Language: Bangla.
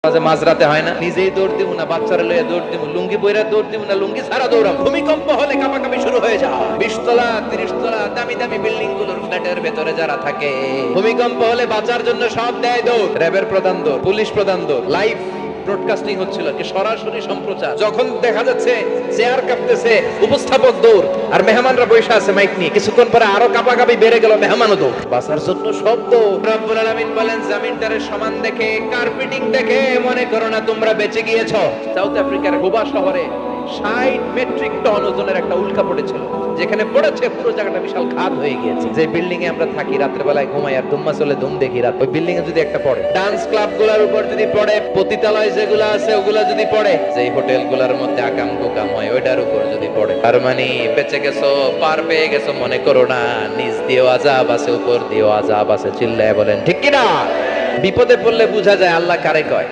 মাঝে মাঝরাতে হয় না, নিজেই দৌড় দিব না বাচ্চারা লইয়া দৌড় দিব, লুঙ্গি বইরা দৌড় দিব না লুঙ্গি ছাড়া দৌড়াম। ভূমিকম্প হলে কাঁপাকাঁপি শুরু হয়ে যায়। 20 তলা 30 তলা দামি দামি বিল্ডিং গুলোর ফ্ল্যাটের ভেতরে যারা থাকে, ভূমিকম্প হলে বাঁচার জন্য সব দেয় দৌড়। র্যাবের প্রধান দৌড়, পুলিশ প্রধান দৌড়। লাইভ ব্রডকাস্টিং হচ্ছিল, কি সরাসরি সম্প্রচার। যখন দেখা যাচ্ছে চেয়ার কাঁপতেছে, উপস্থাপক দৌড় আর মেহমানরা বসে আছে মাইক নিয়ে। কিছুক্ষণ পরে আরো কাঁপাকাঁপি বেড়ে গেল, মেহমানও দৌড়। বাঁচার জন্য সব দৌড়। রব্বুল আলামিন বলেন, জামিনটারে সমান দেখে, কার্পেটিং দেখে মনে করো না তোমরা বেঁচে গিয়েছো। সাউথ আফ্রিকার গোবা শহরে 60 মেট্রিক টন ওজনের একটা উল্কা পড়েছিল, যেখানে পড়েছে পুরো জায়গাটা বিশাল খাদ হয়ে গিয়েছে। যে বিল্ডিং এ আমরা থাকি, রাত্রে বেলায় ঘুমাই আর ধুম্মা চলে ধুম দেখি রাত, ওই বিল্ডিং এ যদি একটা পড়ে, ডান্স ক্লাব গুলার উপর যদি পড়ে, পতিতালয় যেগুলো আছে ওগুলা যদি পড়ে, যেই হোটেল গুলার মধ্যে আকাম কুকাম হয় ওইটার উপর যদি পড়ে, আর মানে বেঁচে গেছো, পার পেয়ে গেছো মনে করো না। নিচ দিয়েও আযাব আছে, উপর দিয়েও আযাব আছে। চিল্লায় বলেন ঠিক কিনা? বিপদে পড়লে বোঝা যায় আল্লাহ কারে কয়।